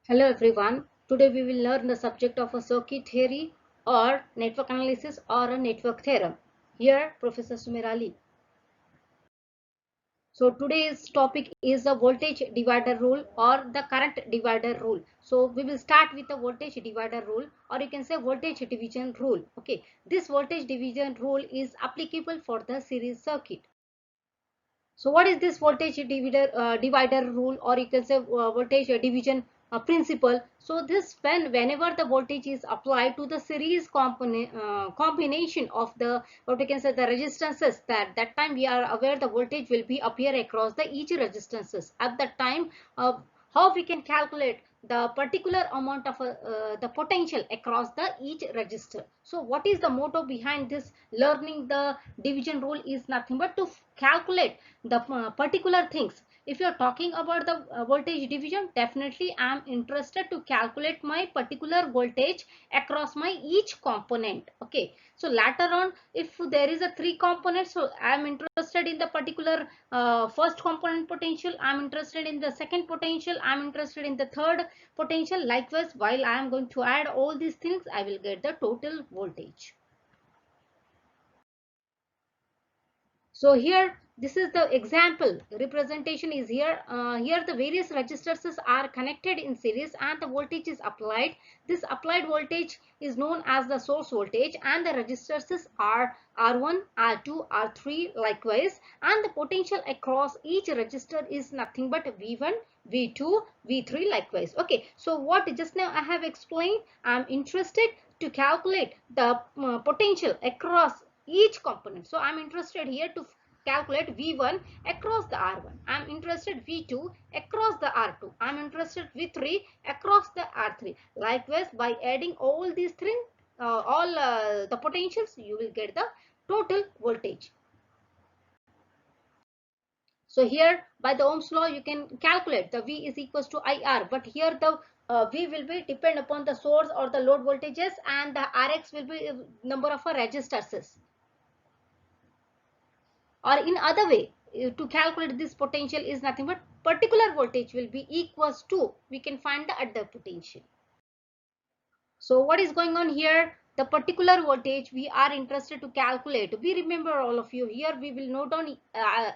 Hello everyone. Today we will learn the subject of a circuit theory or network analysis or a network theorem. Here Professor Sumerali. So today's topic is the voltage divider rule or the current divider rule. So we will start with the voltage divider rule, or you can say voltage division rule. Okay, this voltage division rule is applicable for the series circuit. So what is this voltage divider rule, or you can say voltage division principle? So this whenever the voltage is applied to the series combination of the, what we can say, the resistances, that time we are aware the voltage will be appear across the each resistances. At that time, how we can calculate the particular amount of the potential across the each resistor. So what is the motto behind this learning the division rule is nothing but to calculate the particular things. If you are talking about the voltage division, definitely I am interested to calculate my particular voltage across my each component. Okay, so later on, if there is a three components, so I am interested in the particular first component potential, I am interested in the second potential, I am interested in the third potential. Likewise, while I am going to add all these things, I will get the total voltage. So here, this is the example representation is here. Here the various resistors are connected in series and the voltage is applied. This applied voltage is known as the source voltage, and the resistors are R1, R2, R3 likewise, and the potential across each resistor is nothing but V1, V2, V3 likewise. Okay, so what just now I have explained, I am interested to calculate the potential across each component. So I'm interested here to calculate V1 across the R1. I'm interested V2 across the R2. I'm interested V3 across the R3. Likewise, by adding all these three, all the potentials, you will get the total voltage. So here by the Ohm's law you can calculate the V is equals to IR, but here the V will be depend upon the source or the load voltages, and the Rx will be number of resistors. Or in other way, to calculate this potential is nothing but particular voltage will be equals to, we can find the other potential. So what is going on here? The particular voltage we are interested to calculate. We remember, all of you, here we will note down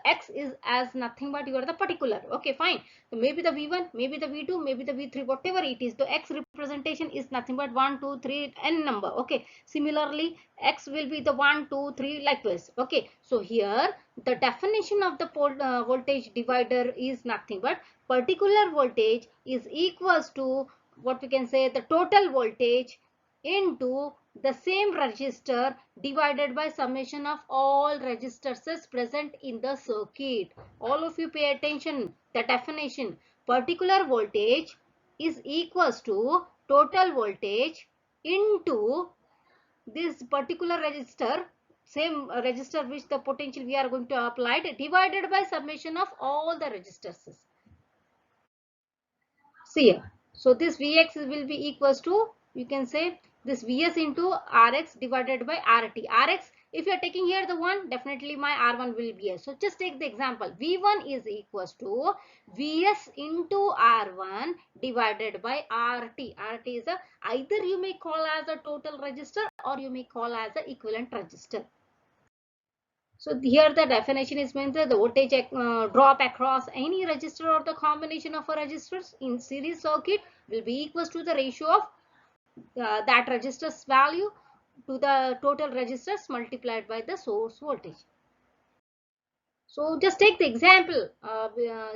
X is as nothing but you are the particular. Okay, fine. So maybe the V1, maybe the V2, maybe the V3, whatever it is. The X representation is nothing but 1, 2, 3, n number. Okay. Similarly, X will be the 1, 2, 3 likewise. Okay. So here the definition of the voltage divider is nothing but particular voltage is equals to, what we can say, the total voltage into the same resistor divided by summation of all resistors present in the circuit. All of you pay attention. The definition: particular voltage is equals to total voltage into this particular resistor, same resistor which the potential we are going to apply, divided by summation of all the resistors. See here. So this Vx will be equals to, you can say, this Vs into Rx divided by RT. Rx, if you are taking here the 1, definitely my R1 will be here. So just take the example. V1 is equals to Vs into R1 divided by RT. RT is a, either you may call as a total resistor or you may call as a equivalent resistor. So here the definition is means that the voltage drop across any resistor or the combination of resistors in series circuit will be equals to the ratio of that resistor's value to the total resistors multiplied by the source voltage. So just take the example.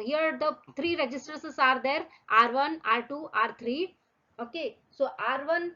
Here the three resistors are there: R1, R2, R3. Okay, so R1.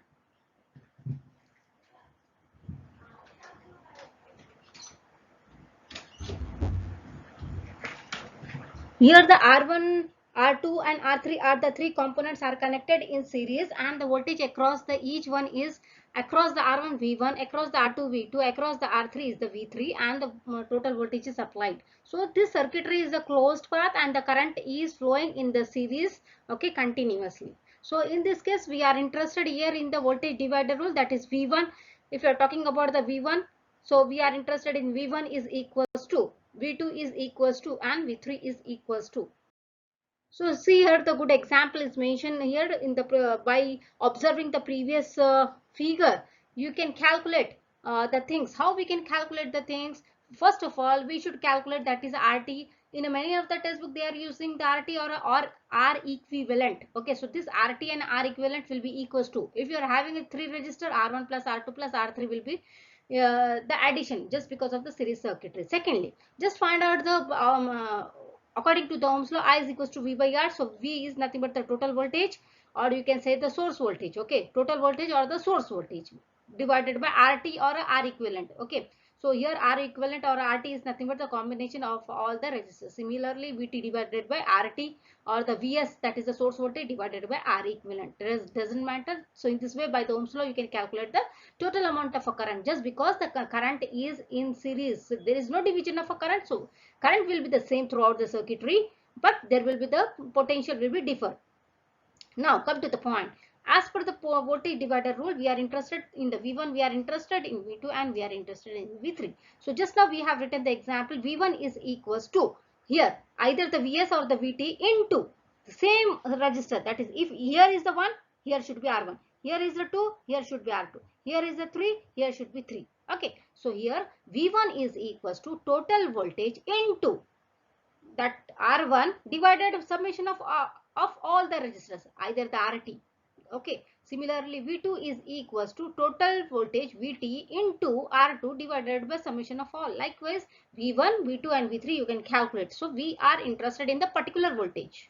Here the R1, R2 and R3 are the three components are connected in series, and the voltage across the each one is across the R1 V1, across the R2 V2, across the R3 is the V3, and the total voltage is applied. So this circuitry is a closed path and the current is flowing in the series, okay, continuously. So in this case we are interested here in the voltage divider rule, that is V1. If you are talking about the V1, so we are interested in V1 is equals to, V2 is equals to, and V3 is equals to. So see here the good example is mentioned here in the by observing the previous figure. You can calculate the things. How we can calculate the things? First of all, we should calculate that is RT. In many of the textbook they are using the RT or R equivalent. Okay, so this RT and R equivalent will be equals to. If you are having a 3 register, R1 plus R2 plus R3 will be the addition just because of the series circuitry. Secondly, just find out the according to the Ohm's law, I is equals to V by R. So V is nothing but the total voltage, or you can say the source voltage. Okay, total voltage or the source voltage divided by RT or R equivalent. Okay, so here R equivalent or RT is nothing but the combination of all the resistors. Similarly, VT divided by RT or the Vs, that is the source voltage, divided by R equivalent. Doesn't matter. So in this way, by the Ohm's law, you can calculate the total amount of a current just because the current is in series. So there is no division of a current. So current will be the same throughout the circuitry, but there will be the potential will be differ. Now come to the point. As per the voltage divider rule, we are interested in the V1, we are interested in V2, and we are interested in V3. So just now we have written the example. V1 is equals to here either the Vs or the Vt into the same register. That is, if here is the 1, here should be R1. Here is the 2, here should be R2. Here is the 3, here should be 3. Okay. So here V1 is equals to total voltage into that R1 divided summation of all the resistors, either the RT. Okay. Similarly, V2 is equals to total voltage VT into R2 divided by summation of all. Likewise, V1, V2 and V3 you can calculate. So we are interested in the particular voltage.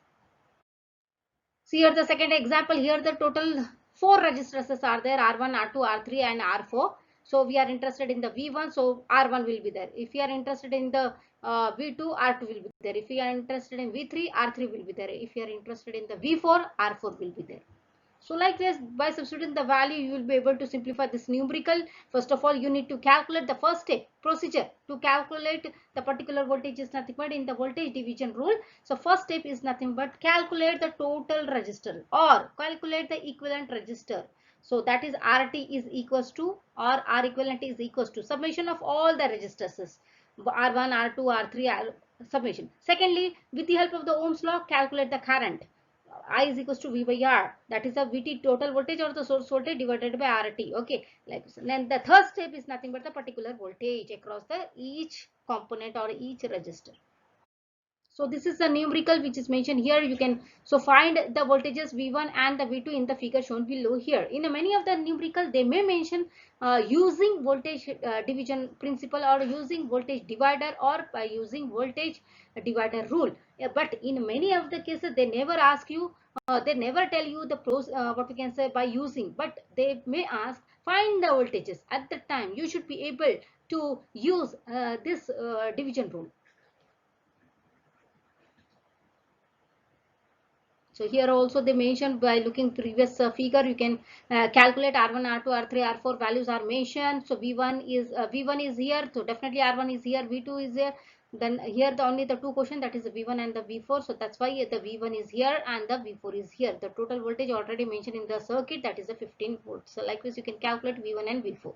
See here the second example. Here the total 4 resistors are there, R1, R2, R3 and R4. So we are interested in the V1, so R1 will be there. If you are interested in the V2, R2 will be there. If you are interested in V3, R3 will be there. If you are interested in the V4, R4 will be there. So like this, by substituting the value, you will be able to simplify this numerical. First of all, you need to calculate the first step procedure to calculate the particular voltage is nothing but in the voltage division rule. So first step is nothing but calculate the total resistor or calculate the equivalent resistor. So that is RT is equals to or R equivalent is equals to summation of all the resistors. R1, R2, R3, summation. Secondly, with the help of the Ohm's law, calculate the current. I is equals to V by R. That is the VT total voltage or the source voltage divided by RT. Okay. Like so. Then the third step is nothing but the particular voltage across the each component or each resistor. So this is the numerical which is mentioned here. You can so find the voltages V1 and the V2 in the figure shown below here. In many of the numerical they may mention using voltage division principle or using voltage divider or by using voltage divider rule. But in many of the cases they never ask you, they never tell you the pros what we can say by using, but they may ask find the voltages. At that time you should be able to use this division rule. So here also they mentioned by looking previous figure you can calculate R1, R2, R3, R4 values are mentioned. So V1 is here. So definitely R1 is here. V2 is here. Then here the only the two question that is the V1 and the V4. So that's why the V1 is here and the V4 is here. The total voltage already mentioned in the circuit that is the 15 volts. So likewise you can calculate V1 and V4.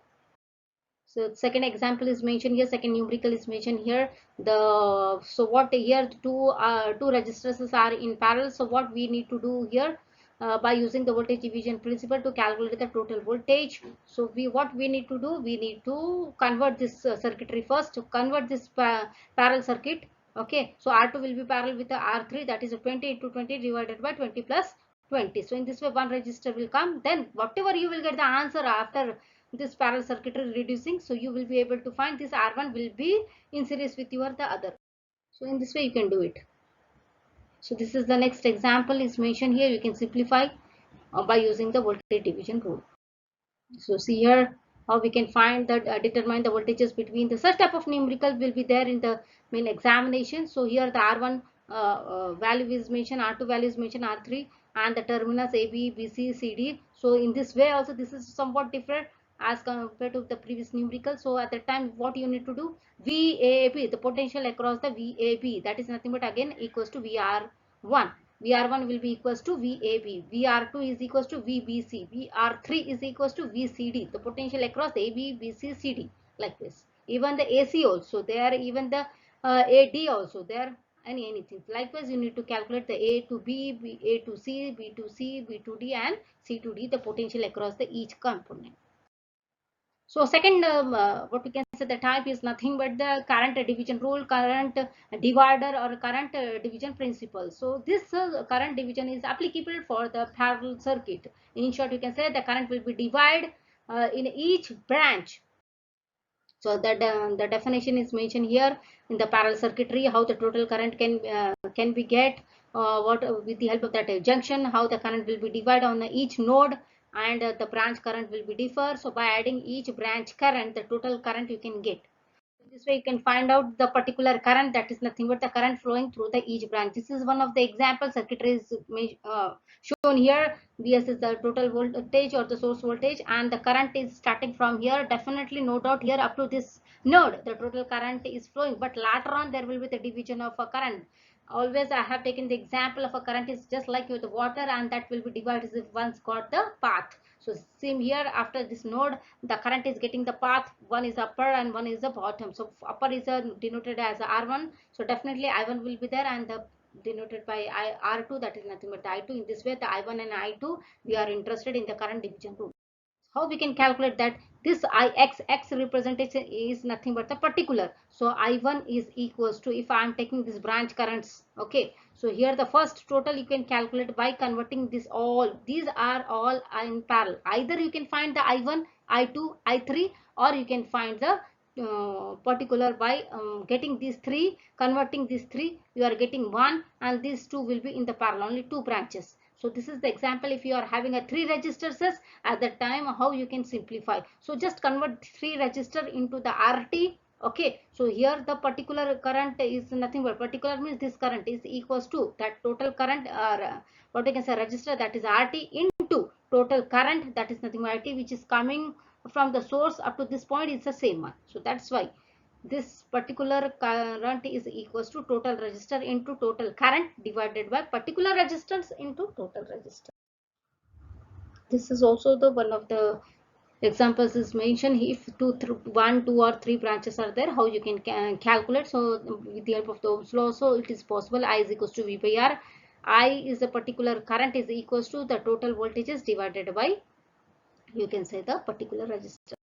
So second example is mentioned here, second numerical is mentioned here. So what here two resistors are in parallel. So what we need to do here by using the voltage division principle to calculate the total voltage. So what we need to do, we need to convert this circuitry first to convert this parallel circuit. Okay, so R2 will be parallel with the R3, that is 20 into 20 divided by 20 plus 20. So in this way one resistor will come, then whatever you will get the answer after this parallel circuitry reducing, so you will be able to find this R1 will be in series with your the other. So in this way you can do it. So this is the next example is mentioned here. You can simplify by using the voltage division rule. So see here how we can find that determine the voltages between the such type of numerical will be there in the main examination. So here the R1 value is mentioned, R2 value is mentioned, R3 and the terminals A, B, B, C, C, D. So in this way also this is somewhat different as compared to the previous numerical. So at that time what you need to do, VAB, the potential across the VAB, that is nothing but again equals to VR1. VR1 will be equals to VAB, VR2 is equals to VBC, VR3 is equals to VCD, the potential across AB, BC, CD, like this. Even the AC also there, even the AD also there, anything. Likewise, you need to calculate the A to B, A to C, B to C, B to D, and C to D, the potential across the each component. So second, what we can say, the type is nothing but the current division rule, current divider, or current division principle. So this current division is applicable for the parallel circuit. In short, you can say the current will be divided in each branch. So that the definition is mentioned here in the parallel circuitry, how the total current can be get, what with the help of that junction, how the current will be divided on each node, and the branch current will be differ. So by adding each branch current, the total current you can get. This way you can find out the particular current, that is nothing but the current flowing through the each branch. This is one of the example circuitry is shown here. Vs is the total voltage or the source voltage, and the current is starting from here. Definitely no doubt here up to this node the total current is flowing, but later on there will be the division of a current. Always I have taken the example of a current is just like with the water, and that will be divided if once got the path. So same here, after this node the current is getting the path, one is upper and one is the bottom. So upper is denoted as R1, so definitely I1 will be there, and the denoted by R2, that is nothing but I2. In this way the I1 and I2, we are interested in the current division rule. How we can calculate that? This Ix representation is nothing but the particular. So I1 is equals to, if I am taking this branch currents, okay, so here the first total you can calculate by converting this all. These are all in parallel. Either you can find the I1, I2, I3, or you can find the particular by getting these three, converting these three, you are getting one, and these two will be in the parallel, only two branches. So this is the example. If you are having a three registers at that time, how you can simplify. So just convert three register into the RT. Okay, so here the particular current is nothing but, particular means this current is equals to that total current, or what we can say register, that is RT, into total current, that is nothing but IT, which is coming from the source up to this point is the same one. So that's why this particular current is equals to total resistor into total current divided by particular resistance into total resistance. This is also the one of the examples is mentioned. If one, two, or three branches are there, how you can calculate. So with the help of the Ohm's law, so it is possible. I is equals to V by R. I is the particular current is equals to the total voltages divided by, you can say, the particular resistance.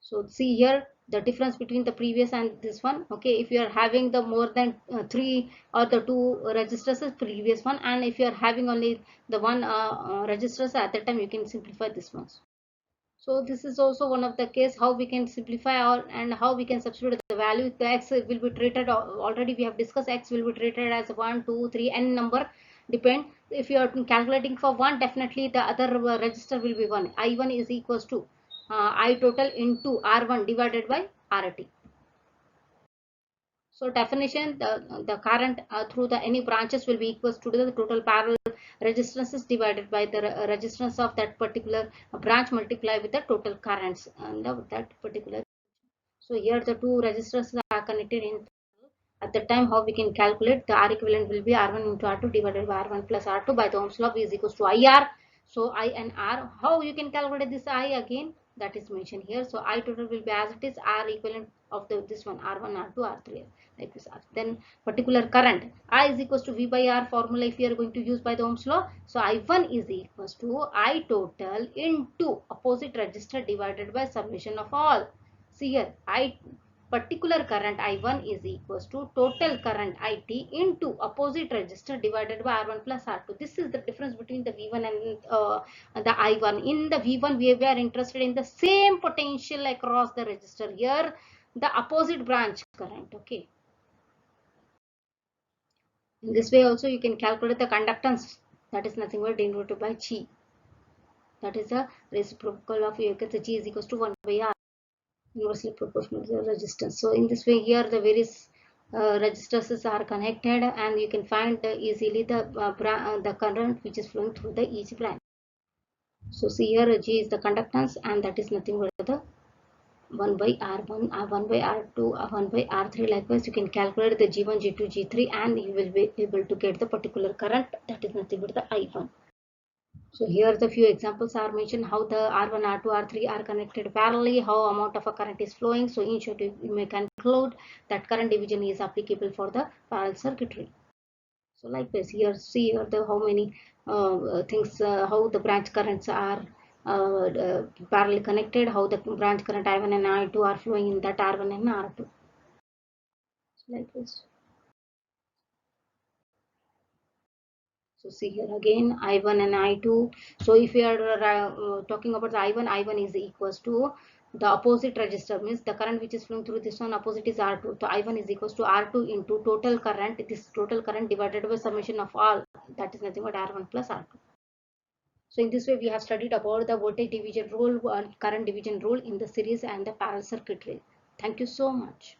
So see here the difference between the previous and this one. Okay, if you are having the more than three or the two registers as previous one, and if you are having only the one registers, at that time you can simplify this one. So this is also one of the case how we can simplify, or and how we can substitute the value. The x will be treated, already we have discussed, x will be treated as 1, 2, 3, n number depend. If you are calculating for one, definitely the other register will be 1. I1 is equals to I total into R1 divided by RT. So definition, the current through the any branches will be equals to the total parallel resistances divided by the resistance of that particular branch multiplied with the total currents and that particular. So here the two resistors are connected in. At the time, how we can calculate, the R equivalent will be R1 into R2 divided by R1 plus R2 by the Ohm's law, V is equals to IR. So I and R, how you can calculate this I again, that is mentioned here. So I total will be as it is, R equivalent of this one, R1, R2, R3, like this. Then particular current, I is equals to V by R formula if you are going to use by the Ohm's law. So I1 is equals to I total into opposite resistor divided by summation of all. See here, I particular current I1 is equals to total current IT into opposite resistor divided by R1 plus R2. This is the difference between the V1 and the I1. In the V1, we are interested in the same potential across the resistor. Here, the opposite branch current. Okay. In this way also you can calculate the conductance. That is nothing but denoted by Chi. That is the reciprocal of G is equals to 1 by R. Inversely proportional to the resistance. So in this way here the various resistors are connected, and you can find easily the current which is flowing through the each branch. So see here G is the conductance, and that is nothing but the 1 by R1, 1 by R2, 1 by R3. Likewise you can calculate the G1, G2, G3, and you will be able to get the particular current, that is nothing but the I1. So here the few examples are mentioned, how the R1, R2, R3 are connected parallelly, how amount of a current is flowing. So in short, you may conclude that current division is applicable for the parallel circuitry. So likewise here, see here the how many things, how the branch currents are parallel connected, how the branch current I1 and I2 are flowing in that R1 and R2. So like this. So see here again I1 and I2. So if we are talking about the I1, I1 is equals to the opposite resistor, means the current which is flowing through this one opposite is R2. So I1 is equals to R2 into total current. This total current divided by summation of all, that is nothing but R1 plus R2. So in this way we have studied about the voltage division rule, current division rule in the series and the parallel circuitry. Thank you so much.